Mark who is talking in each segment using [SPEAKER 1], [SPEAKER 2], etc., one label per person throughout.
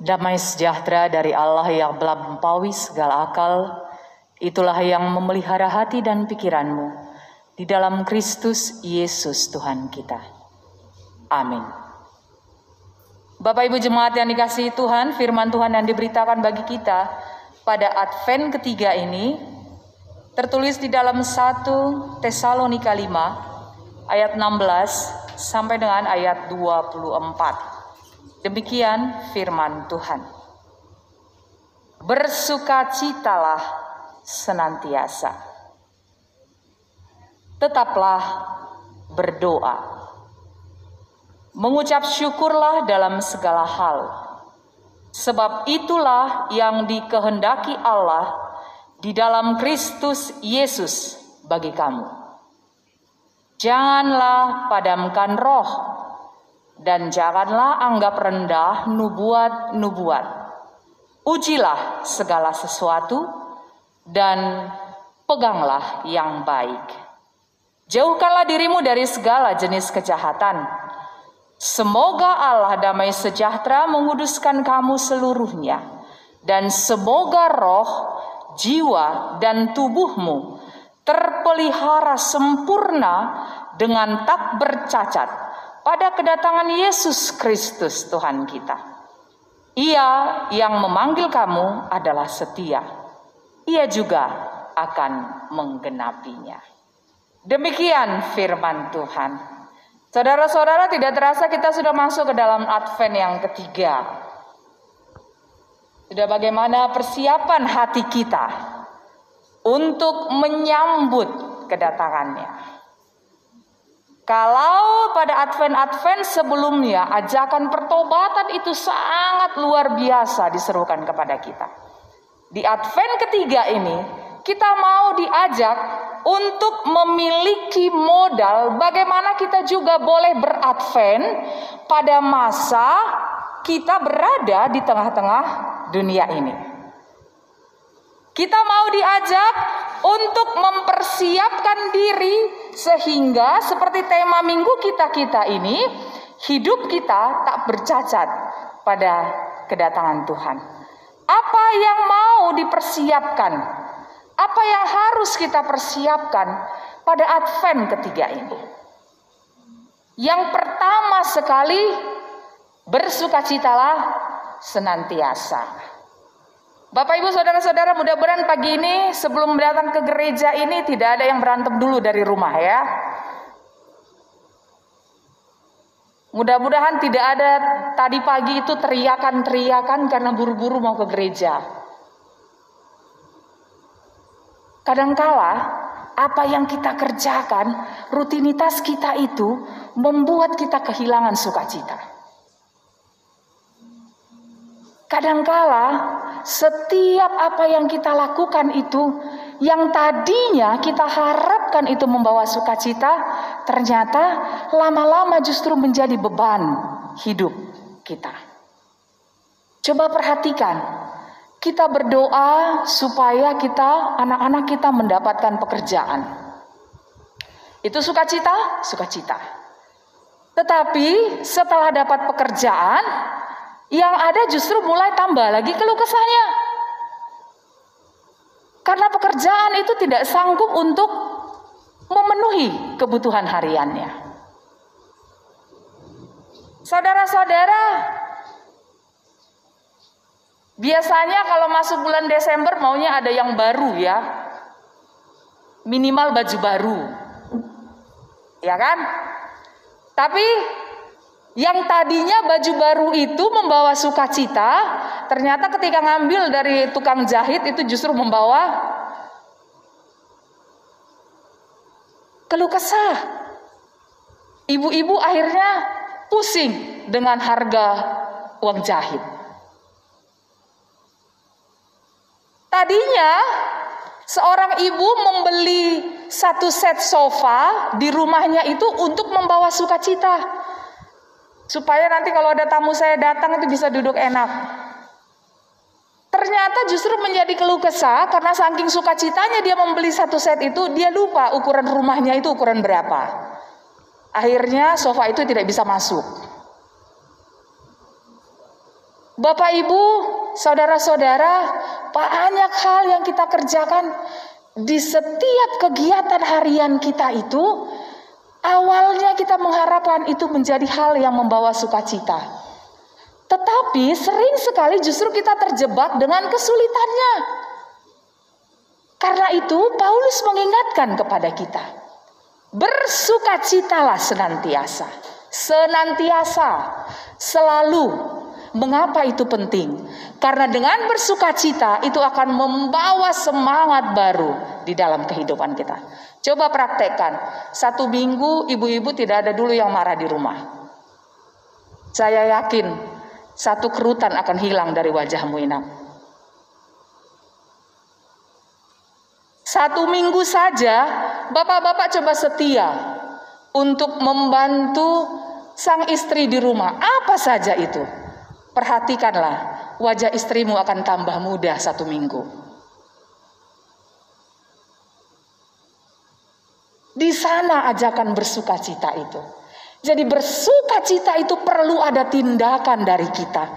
[SPEAKER 1] Damai sejahtera dari Allah yang melampaui segala akal, itulah yang memelihara hati dan pikiranmu di dalam Kristus Yesus Tuhan kita. Amin. Bapak Ibu Jemaat yang dikasihi Tuhan, firman Tuhan yang diberitakan bagi kita pada Advent ketiga ini tertulis di dalam 1 Tesalonika 5 ayat 16 sampai dengan ayat 24. Demikian firman Tuhan. Bersukacitalah senantiasa. Tetaplah berdoa. Mengucap syukurlah dalam segala hal. Sebab itulah yang dikehendaki Allah di dalam Kristus Yesus bagi kamu. Janganlah padamkan roh. Dan janganlah anggap rendah nubuat-nubuat. Ujilah segala sesuatu dan peganglah yang baik. Jauhkanlah dirimu dari segala jenis kejahatan. Semoga Allah damai sejahtera menguduskan kamu seluruhnya. Dan semoga roh, jiwa, dan tubuhmu terpelihara sempurna dengan tak bercacat pada kedatangan Yesus Kristus Tuhan kita. Ia yang memanggil kamu adalah setia. Ia juga akan menggenapinya. Demikian firman Tuhan. Saudara-saudara, tidak terasa kita sudah masuk ke dalam Advent yang ketiga. Sudah bagaimana persiapan hati kita untuk menyambut kedatangannya. Kalau pada Advent sebelumnya ajakan pertobatan itu sangat luar biasa diserukan kepada kita. Di Advent ketiga ini kita mau diajak untuk memiliki modal bagaimana kita juga boleh beradvent pada masa kita berada di tengah-tengah dunia ini. Kita mau diajak untuk mempersiapkan diri sehingga seperti tema minggu kita ini, hidup kita tak bercacat pada kedatangan Tuhan. Apa yang mau dipersiapkan? Apa yang harus kita persiapkan pada Advent ketiga ini? Yang pertama sekali, bersukacitalah senantiasa. Bapak Ibu Saudara-saudara, mudah-mudahan pagi ini sebelum datang ke gereja ini tidak ada yang berantem dulu dari rumah ya. Mudah-mudahan tidak ada tadi pagi itu teriakan-teriakan karena buru-buru mau ke gereja. Kadangkala apa yang kita kerjakan, rutinitas kita itu membuat kita kehilangan sukacita. Kadangkala setiap apa yang kita lakukan itu yang tadinya kita harapkan itu membawa sukacita, ternyata lama-lama justru menjadi beban hidup kita. Coba perhatikan, kita berdoa supaya anak-anak kita mendapatkan pekerjaan. Itu sukacita, sukacita. Tetapi setelah dapat pekerjaan, yang ada justru mulai tambah lagi keluh kesahnya. Karena pekerjaan itu tidak sanggup untuk memenuhi kebutuhan hariannya. Saudara-saudara, biasanya kalau masuk bulan Desember maunya ada yang baru ya. Minimal baju baru. Ya kan? Tapi yang tadinya baju baru itu membawa sukacita, ternyata ketika ngambil dari tukang jahit itu justru membawa keluh kesah. Ibu-ibu akhirnya pusing dengan harga uang jahit. Tadinya seorang ibu membeli satu set sofa di rumahnya itu untuk membawa sukacita. Supaya nanti kalau ada tamu saya datang itu bisa duduk enak. Ternyata justru menjadi keluh kesah karena saking sukacitanya dia membeli satu set itu, dia lupa ukuran rumahnya itu ukuran berapa. Akhirnya sofa itu tidak bisa masuk. Bapak Ibu, saudara-saudara, banyak hal yang kita kerjakan di setiap kegiatan harian kita itu. Awalnya kita mengharapkan itu menjadi hal yang membawa sukacita. Tetapi sering sekali justru kita terjebak dengan kesulitannya. Karena itu Paulus mengingatkan kepada kita, bersukacitalah senantiasa. Senantiasa, selalu. Mengapa itu penting? Karena dengan bersukacita itu akan membawa semangat baru di dalam kehidupan kita. Coba praktekkan. 1 minggu ibu-ibu tidak ada dulu yang marah di rumah. Saya yakin 1 kerutan akan hilang dari wajahmu, Inam. 1 minggu saja bapak-bapak coba setia untuk membantu sang istri di rumah. Apa saja itu? Perhatikanlah, wajah istrimu akan tambah muda 1 minggu. Di sana ajakan bersukacita itu. Jadi bersukacita itu perlu ada tindakan dari kita.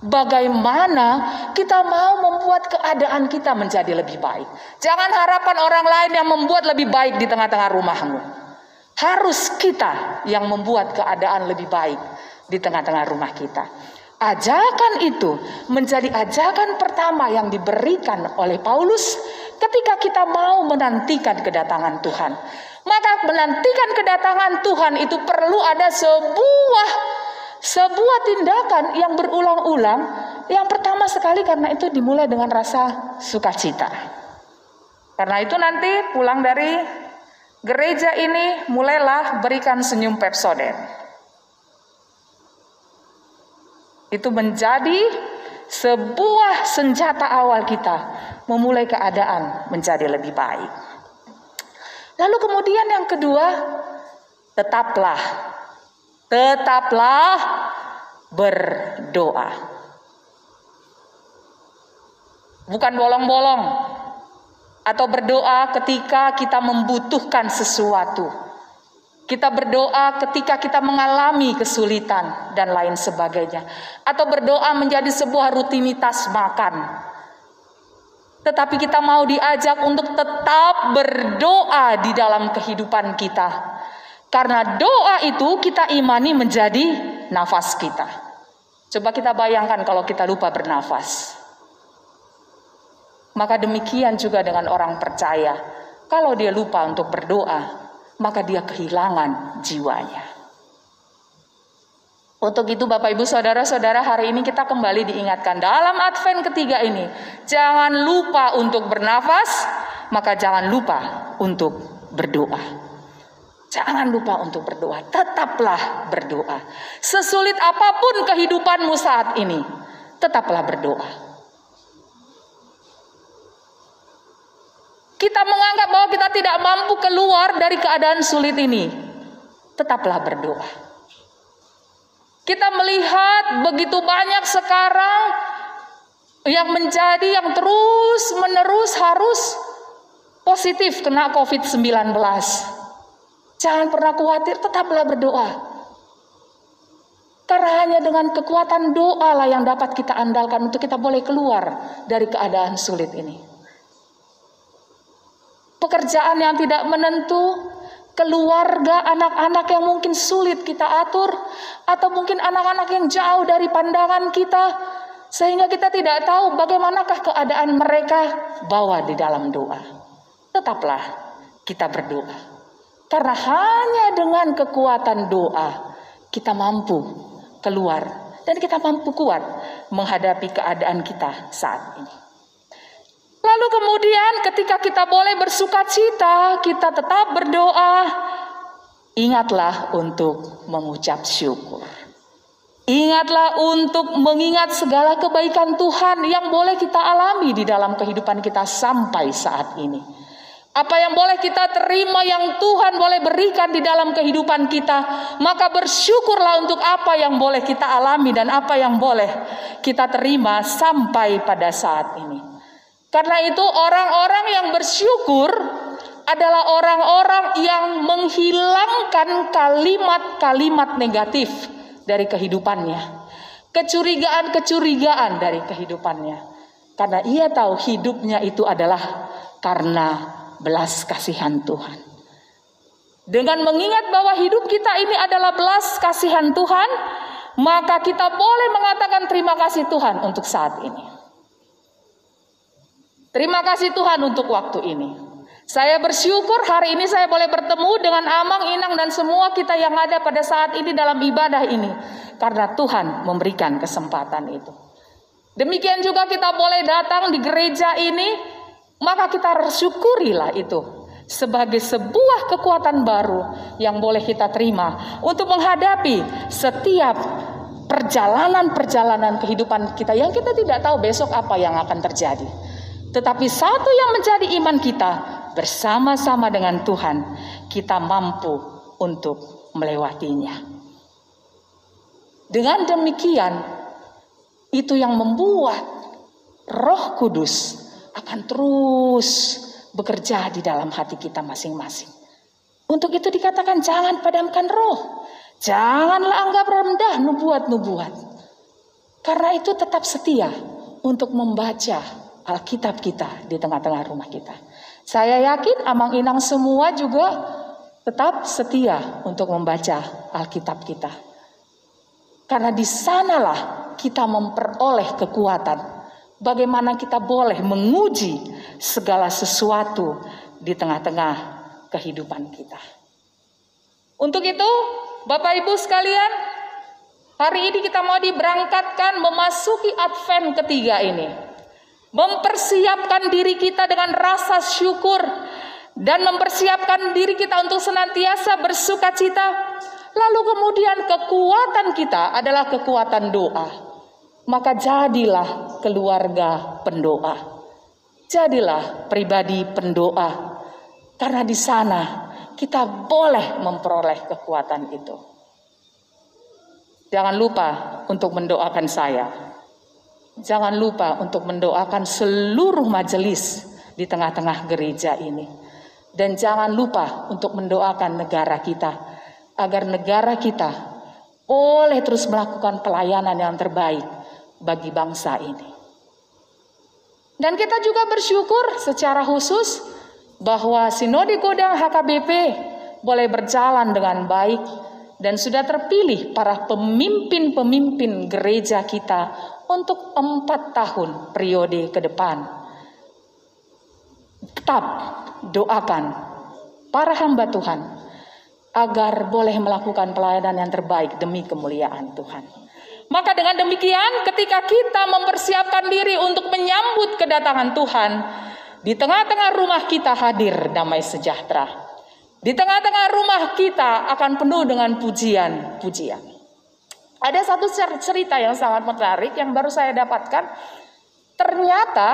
[SPEAKER 1] Bagaimana kita mau membuat keadaan kita menjadi lebih baik. Jangan harapan orang lain yang membuat lebih baik di tengah-tengah rumahmu. Harus kita yang membuat keadaan lebih baik di tengah-tengah rumah kita. Ajakan itu menjadi ajakan pertama yang diberikan oleh Paulus ketika kita mau menantikan kedatangan Tuhan. Maka menantikan kedatangan Tuhan itu perlu ada sebuah tindakan yang berulang-ulang. Yang pertama sekali karena itu dimulai dengan rasa sukacita. Karena itu nanti pulang dari gereja ini mulailah berikan senyum Pepsodent. Itu menjadi sebuah senjata awal kita memulai keadaan menjadi lebih baik. Lalu kemudian yang kedua, tetaplah berdoa. Bukan bolong-bolong atau berdoa ketika kita membutuhkan sesuatu. Kita berdoa ketika kita mengalami kesulitan dan lain sebagainya. Atau berdoa menjadi sebuah rutinitas makan. Tetapi kita mau diajak untuk tetap berdoa di dalam kehidupan kita. Karena doa itu kita imani menjadi nafas kita. Coba kita bayangkan kalau kita lupa bernafas. Maka demikian juga dengan orang percaya. Kalau dia lupa untuk berdoa, maka dia kehilangan jiwanya. Untuk itu Bapak Ibu Saudara-saudara, hari ini kita kembali diingatkan dalam Advent ketiga ini, jangan lupa untuk bernafas, maka jangan lupa untuk berdoa. Jangan lupa untuk berdoa, tetaplah berdoa. Sesulit apapun kehidupanmu saat ini, tetaplah berdoa. Kita menganggap bahwa kita tidak mampu keluar dari keadaan sulit ini. Tetaplah berdoa. Kita melihat begitu banyak sekarang yang menjadi yang terus menerus harus positif kena COVID-19. Jangan pernah khawatir, tetaplah berdoa. Karena hanya dengan kekuatan doa lah yang dapat kita andalkan untuk kita boleh keluar dari keadaan sulit ini. Pekerjaan yang tidak menentu, keluarga, anak-anak yang mungkin sulit kita atur, atau mungkin anak-anak yang jauh dari pandangan kita, sehingga kita tidak tahu bagaimanakah keadaan mereka, bawa di dalam doa. Tetaplah kita berdoa. Karena hanya dengan kekuatan doa, kita mampu keluar, dan kita mampu kuat menghadapi keadaan kita saat ini. Lalu kemudian ketika kita boleh bersukacita, kita tetap berdoa. Ingatlah untuk mengucap syukur. Ingatlah untuk mengingat segala kebaikan Tuhan yang boleh kita alami di dalam kehidupan kita sampai saat ini. Apa yang boleh kita terima, yang Tuhan boleh berikan di dalam kehidupan kita, maka bersyukurlah untuk apa yang boleh kita alami dan apa yang boleh kita terima sampai pada saat ini. Karena itu orang-orang yang bersyukur adalah orang-orang yang menghilangkan kalimat-kalimat negatif dari kehidupannya. kecurigaan-kecurigaan dari kehidupannya. Karena ia tahu hidupnya itu adalah karena belas kasihan Tuhan. Dengan mengingat bahwa hidup kita ini adalah belas kasihan Tuhan, maka kita boleh mengatakan terima kasih Tuhan untuk saat ini. Terima kasih Tuhan untuk waktu ini. Saya bersyukur hari ini saya boleh bertemu dengan Amang, Inang, dan semua kita yang ada pada saat ini dalam ibadah ini. Karena Tuhan memberikan kesempatan itu. Demikian juga kita boleh datang di gereja ini, maka kita syukurilah itu sebagai sebuah kekuatan baru yang boleh kita terima untuk menghadapi setiap perjalanan-perjalanan kehidupan kita yang kita tidak tahu besok apa yang akan terjadi. Tetapi satu yang menjadi iman kita, bersama-sama dengan Tuhan, kita mampu untuk melewatinya. Dengan demikian, itu yang membuat Roh Kudus akan terus bekerja di dalam hati kita masing-masing. Untuk itu dikatakan jangan padamkan roh. Janganlah anggap rendah nubuat-nubuat. Karena itu tetap setia untuk membaca Alkitab kita di tengah-tengah rumah kita. Saya yakin Amang Inang semua juga tetap setia untuk membaca Alkitab kita. Karena di sanalah kita memperoleh kekuatan. Bagaimana kita boleh menguji segala sesuatu di tengah-tengah kehidupan kita. Untuk itu, Bapak Ibu sekalian, hari ini kita mau diberangkatkan memasuki Advent ketiga ini. Mempersiapkan diri kita dengan rasa syukur dan mempersiapkan diri kita untuk senantiasa bersuka cita. Lalu kemudian kekuatan kita adalah kekuatan doa. Maka jadilah keluarga pendoa. Jadilah pribadi pendoa. Karena di sana kita boleh memperoleh kekuatan itu. Jangan lupa untuk mendoakan saya. Jangan lupa untuk mendoakan seluruh majelis di tengah-tengah gereja ini. Dan jangan lupa untuk mendoakan negara kita. Agar negara kita boleh terus melakukan pelayanan yang terbaik bagi bangsa ini. Dan kita juga bersyukur secara khusus bahwa Sinode Godang HKBP boleh berjalan dengan baik dan sudah terpilih para pemimpin-pemimpin gereja kita untuk 4 tahun periode ke depan. Tetap doakan para hamba Tuhan agar boleh melakukan pelayanan yang terbaik demi kemuliaan Tuhan. Maka dengan demikian ketika kita mempersiapkan diri untuk menyambut kedatangan Tuhan, di tengah-tengah rumah kita hadir damai sejahtera. Di tengah-tengah rumah kita akan penuh dengan pujian-pujian. Ada satu cerita yang sangat menarik yang baru saya dapatkan. Ternyata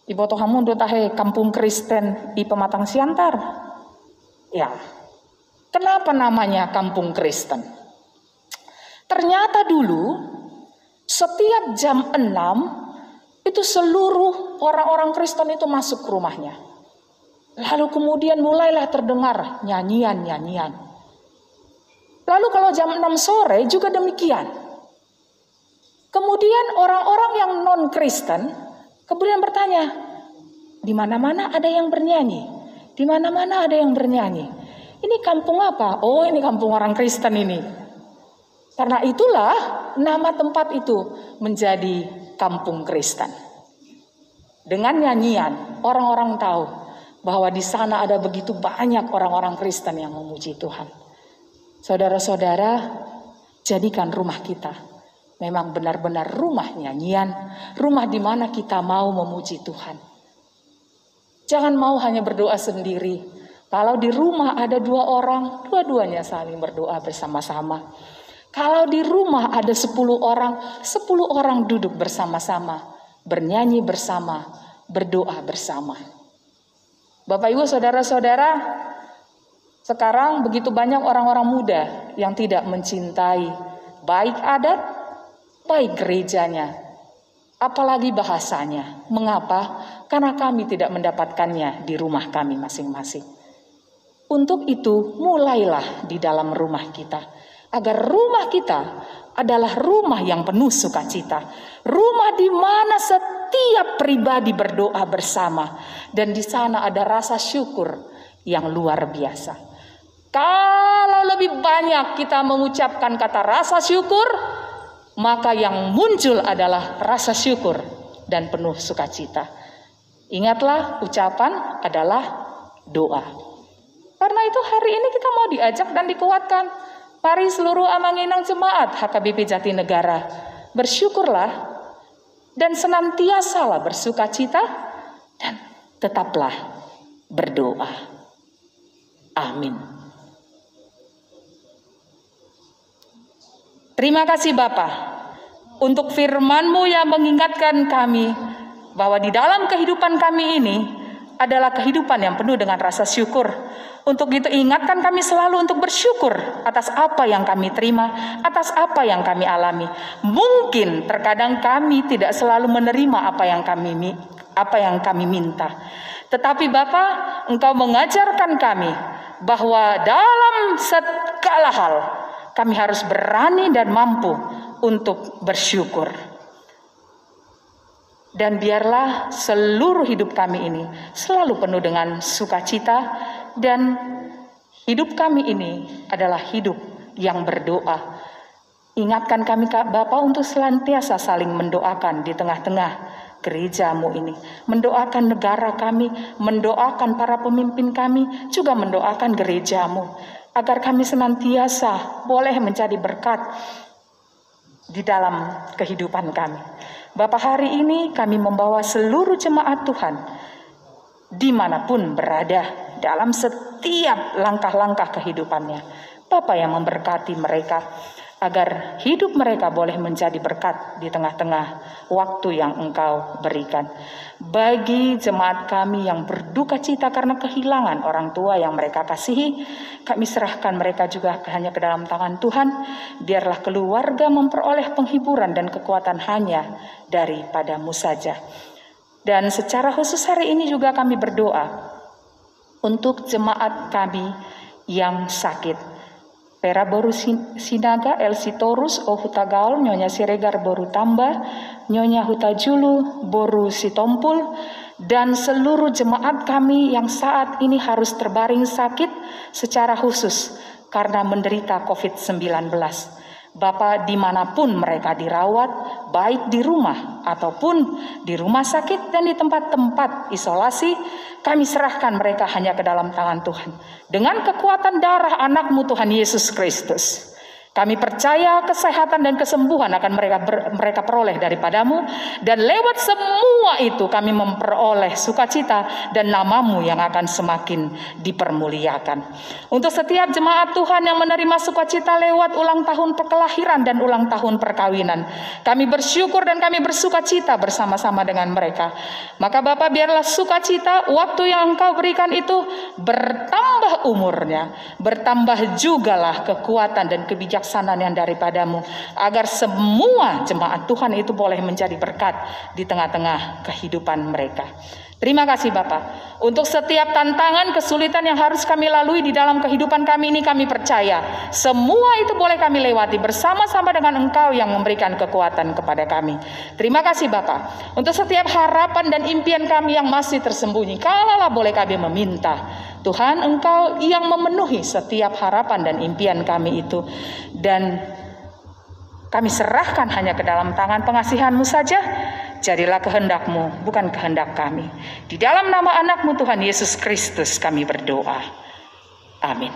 [SPEAKER 1] di Botohamundo tahe kampung Kristen di Pematang Siantar. Ya. Kenapa namanya kampung Kristen? Ternyata dulu setiap jam 6 itu seluruh orang-orang Kristen itu masuk ke rumahnya. Lalu kemudian mulailah terdengar nyanyian-nyanyian. Lalu kalau jam 6 sore juga demikian. Kemudian orang-orang yang non-Kristen kemudian bertanya, di mana-mana ada yang bernyanyi, di mana-mana ada yang bernyanyi. Ini kampung apa? Oh, ini kampung orang Kristen ini. Karena itulah nama tempat itu menjadi kampung Kristen. Dengan nyanyian, orang-orang tahu bahwa di sana ada begitu banyak orang-orang Kristen yang memuji Tuhan. Saudara-saudara, jadikan rumah kita memang benar-benar rumah nyanyian, rumah di mana kita mau memuji Tuhan. Jangan mau hanya berdoa sendiri. Kalau di rumah ada 2 orang, dua-duanya saling berdoa bersama-sama. Kalau di rumah ada 10 orang, 10 orang duduk bersama-sama, bernyanyi bersama, berdoa bersama. Bapak Ibu saudara-saudara, sekarang begitu banyak orang-orang muda yang tidak mencintai baik adat, baik gerejanya, apalagi bahasanya. Mengapa? Karena kami tidak mendapatkannya di rumah kami masing-masing. Untuk itu mulailah di dalam rumah kita. agar rumah kita adalah rumah yang penuh sukacita, rumah di mana setiap pribadi berdoa bersama, dan di sana ada rasa syukur yang luar biasa. Kalau lebih banyak kita mengucapkan kata rasa syukur, maka yang muncul adalah rasa syukur dan penuh sukacita. Ingatlah, ucapan adalah doa. Karena itu hari ini kita mau diajak dan dikuatkan. Mari seluruh Amanginang Jemaat HKBP Jatinegara, bersyukurlah dan senantiasalah bersukacita dan tetaplah berdoa. Amin. Terima kasih Bapa untuk firman-Mu yang mengingatkan kami bahwa di dalam kehidupan kami ini adalah kehidupan yang penuh dengan rasa syukur. Untuk itu ingatkan kami selalu untuk bersyukur atas apa yang kami terima, atas apa yang kami alami. Mungkin terkadang kami tidak selalu menerima apa yang kami minta. Tetapi Bapa, Engkau mengajarkan kami bahwa dalam segala hal kami harus berani dan mampu untuk bersyukur. Dan biarlah seluruh hidup kami ini selalu penuh dengan sukacita, dan hidup kami ini adalah hidup yang berdoa. Ingatkan kami Bapa untuk senantiasa saling mendoakan di tengah-tengah gereja-Mu ini. Mendoakan negara kami, mendoakan para pemimpin kami, juga mendoakan gereja-Mu. Agar kami senantiasa boleh menjadi berkat di dalam kehidupan kami. Bapa, hari ini kami membawa seluruh jemaat Tuhan dimanapun berada dalam setiap langkah-langkah kehidupannya. Bapa yang memberkati mereka agar hidup mereka boleh menjadi berkat di tengah-tengah waktu yang Engkau berikan. Bagi jemaat kami yang berduka cita karena kehilangan orang tua yang mereka kasihi, kami serahkan mereka juga hanya ke dalam tangan Tuhan. Biarlah keluarga memperoleh penghiburan dan kekuatan hanya daripada-Mu saja. Dan secara khusus hari ini juga kami berdoa untuk jemaat kami yang sakit. Pera Boru Sinaga, Elsi Torus, O Hutagaul, Nyonya Siregar Boru Tambah, Nyonya Hutajulu Boru Sitompul, dan seluruh jemaat kami yang saat ini harus terbaring sakit secara khusus karena menderita COVID-19. Bapa, dimanapun mereka dirawat, baik di rumah ataupun di rumah sakit dan di tempat-tempat isolasi, kami serahkan mereka hanya ke dalam tangan Tuhan. Dengan kekuatan darah anak-Mu Tuhan Yesus Kristus, kami percaya kesehatan dan kesembuhan akan mereka peroleh daripada-Mu, dan lewat semua itu kami memperoleh sukacita dan nama-Mu yang akan semakin dipermuliakan. Untuk setiap jemaat Tuhan yang menerima sukacita lewat ulang tahun perkelahiran dan ulang tahun perkawinan, kami bersyukur dan kami bersukacita bersama-sama dengan mereka. Maka Bapa, biarlah sukacita waktu yang Engkau berikan itu bertambah umurnya, bertambah jugalah kekuatan dan kebijaksanaan yang daripada-Mu, agar semua jemaat Tuhan itu boleh menjadi berkat di tengah-tengah kehidupan mereka. Terima kasih Bapa. Untuk setiap tantangan, kesulitan yang harus kami lalui di dalam kehidupan kami ini, kami percaya semua itu boleh kami lewati bersama-sama dengan Engkau yang memberikan kekuatan kepada kami. Terima kasih Bapa. Untuk setiap harapan dan impian kami yang masih tersembunyi, kalaulah boleh kami meminta, Tuhan, Engkau yang memenuhi setiap harapan dan impian kami itu, dan kami serahkan hanya ke dalam tangan pengasihan-Mu saja. Jadilah kehendak-Mu, bukan kehendak kami. Di dalam nama anak-Mu Tuhan Yesus Kristus kami berdoa. Amin.